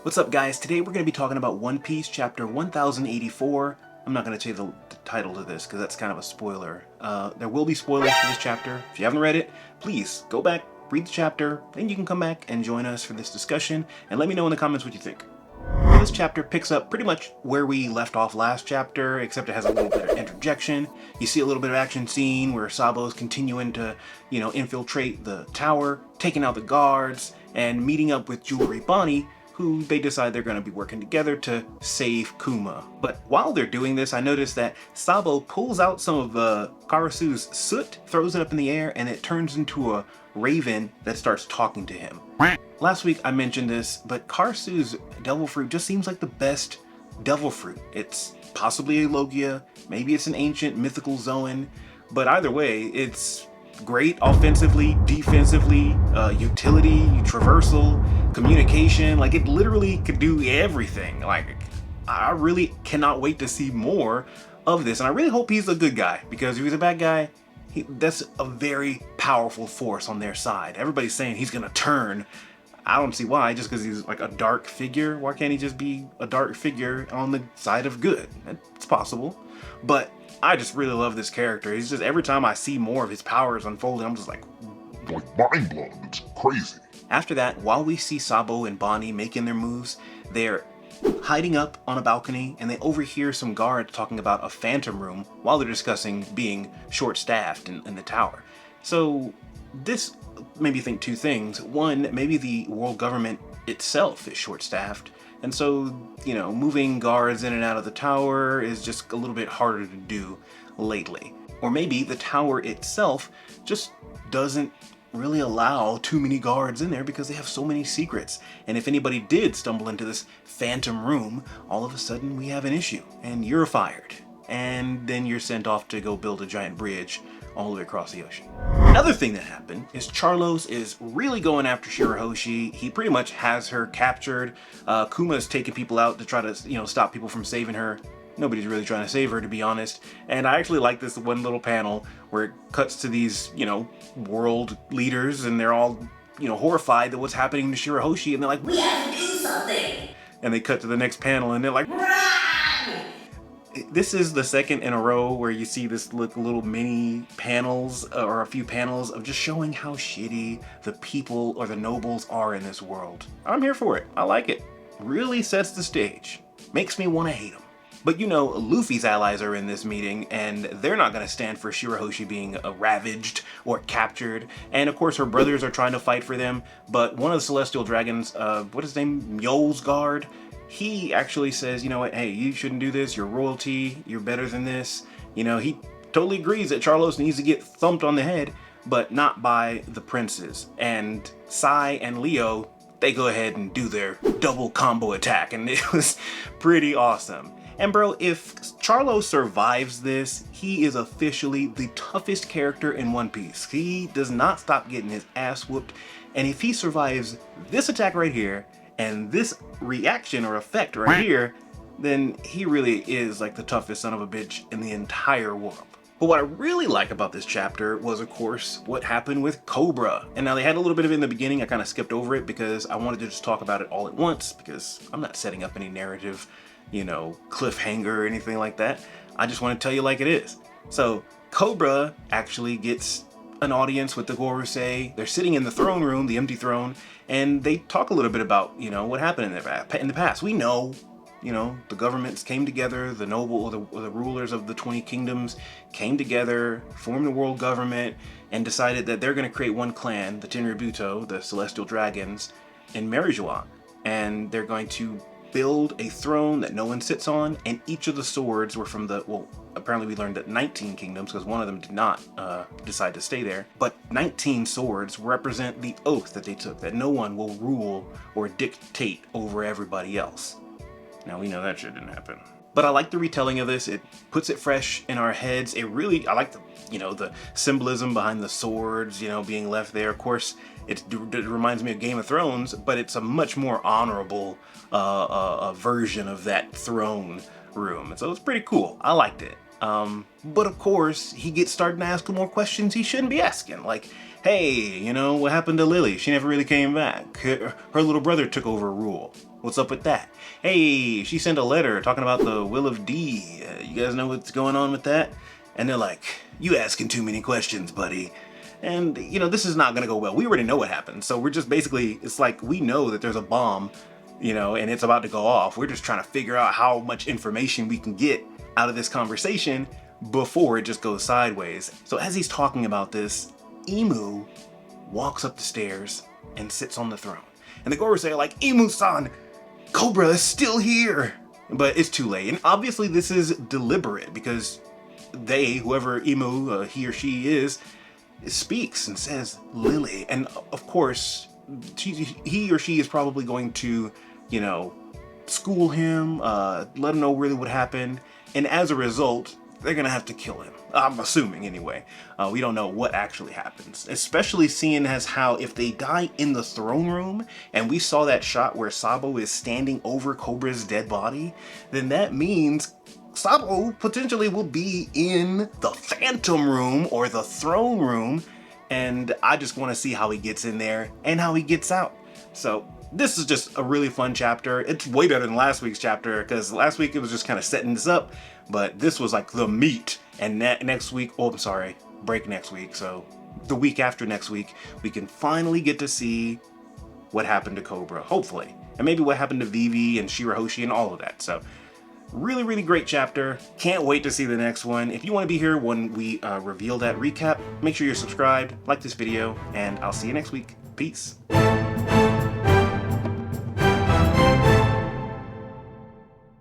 What's up, guys? Today we're going to be talking about One Piece chapter 1084. I'm not going to tell you the title to this because that's kind of a spoiler. There will be spoilers for this chapter. If you haven't read it, please go back, read the chapter, then you can come back and join us for this discussion and let me know in the comments what you think. This chapter picks up pretty much where we left off last chapter, except it has a little bit of interjection. You see a little bit of action scene where Sabo's continuing to, infiltrate the tower, taking out the guards, and meeting up with Jewelry Bonnie, who they decide they're going to be working together to save Kuma. But while they're doing this, I noticed that Sabo pulls out some of Karasu's soot, throws it up in the air, and it turns into a raven that starts talking to him. Last week I mentioned this, but Karasu's devil fruit just seems like the best devil fruit. It's possibly a Logia, maybe it's an ancient mythical Zoan, but either way, it's great offensively, defensively, utility, traversal, communication. Like, it literally could do everything. Like, I really cannot wait to see more of this, and I really hope he's a good guy, because if he's a bad guy, that's a very powerful force on their side. Everybody's saying he's gonna turn. I don't see why, just because he's like a dark figure. Why can't he just be a dark figure on the side of good? It's possible. But I just really love this character. He's just, every time I see more of his powers unfolding, I'm just like mind blown. It's crazy. After that, while we see Sabo and Bonnie making their moves, they're hiding up on a balcony and they overhear some guards talking about a phantom room while they're discussing being short-staffed in the tower. So this made me think two things. One, maybe the world government itself is short-staffed, and so, moving guards in and out of the tower is just a little bit harder to do lately. Or maybe the tower itself just doesn't really allow too many guards in there because they have so many secrets. And if anybody did stumble into this phantom room, all of a sudden we have an issue and you're fired. And then you're sent off to go build a giant bridge all the way across the ocean. Another thing that happened is Charlos is really going after Shirahoshi. He pretty much has her captured. Kuma's taking people out to try to, stop people from saving her. Nobody's really trying to save her, to be honest. And I actually like this one little panel where it cuts to these, world leaders, and they're all, horrified at what's happening to Shirahoshi, and they're like, "We have to do something!" And they cut to the next panel, and they're like, "Run!" This is the second in a row where you see this little mini panels, or a few panels, of just showing how shitty the people or the nobles are in this world. I'm here for it. I like it. Really sets the stage. Makes me want to hate them. But Luffy's allies are in this meeting, and they're not going to stand for Shirahoshi being ravaged or captured. And of course her brothers are trying to fight for them, but one of the Celestial Dragons, what is his name, Mjol's guard, he actually says, hey, you shouldn't do this, you're royalty, you're better than this. He totally agrees that Charlos needs to get thumped on the head, but not by the princes. And Sai and Leo, they go ahead and do their double combo attack, and it was pretty awesome. And bro, if Charlos survives this, he is officially the toughest character in One Piece. He does not stop getting his ass whooped, and if he survives this attack right here, and this reaction or effect right here, then he really is like the toughest son of a bitch in the entire world. But what I really like about this chapter was, of course, what happened with Cobra. And now they had a little bit of it in the beginning. I kind of skipped over it because I wanted to just talk about it all at once, because I'm not setting up any narrative, cliffhanger or anything like that. I just want to tell you like it is. So Cobra actually gets an audience with the Gorosei. They're sitting in the throne room, the empty throne, and they talk a little bit about, what happened in the past. We know, the governments came together, the noble or the rulers of the 20 kingdoms came together, formed the world government, and decided that they're going to create one clan, the Tenryubuto, the Celestial Dragons, in Marijuana. And they're going to build a throne that no one sits on, and each of the swords were from apparently we learned that 19 kingdoms, because one of them did not decide to stay there, but 19 swords represent the oath that they took, that no one will rule or dictate over everybody else. Now we know that shit didn't happen. But I like the retelling of this. It puts it fresh in our heads. I like the symbolism behind the swords, being left there. Of course, it reminds me of Game of Thrones, but it's a much more honorable version of that throne room. And so it's pretty cool. I liked it. But of course, he gets starting to ask more questions he shouldn't be asking. Like, hey, what happened to Lily? She never really came back. Her little brother took over rule. What's up with that? Hey, she sent a letter talking about the Will of D. You guys know what's going on with that? And they're like, you asking too many questions, buddy. And, you know, this is not gonna go well. We already know what happened. So we're just basically, it's like we know that there's a bomb, you know, and it's about to go off. We're just trying to figure out how much information we can get out of this conversation before it just goes sideways. So as he's talking about this, Emu walks up the stairs and sits on the throne. And the Gorosei are like, Emu-san, Cobra is still here. But it's too late. And obviously this is deliberate because they, whoever Emu, he or she is, speaks and says Lily. And of course, he or she is probably going to, you know, school him, let him know really what happened. And as a result, they're gonna have to kill him. I'm assuming anyway. We don't know what actually happens. Especially seeing as how if they die in the throne room, and we saw that shot where Sabo is standing over Cobra's dead body, then that means Sabo potentially will be in the Phantom Room or the Throne Room, and I just want to see how he gets in there and how he gets out. So this is just a really fun chapter. It's way better than last week's chapter because last week it was just kind of setting this up, but this was like the meat. And next week, oh, I'm sorry, break next week. So the week after next week, we can finally get to see what happened to Cobra, hopefully, and maybe what happened to Vivi and Shirahoshi and all of that. So really, really great chapter. Can't wait to see the next one. If you want to be here when we reveal that recap, make sure you're subscribed, like this video, and I'll see you next week. Peace.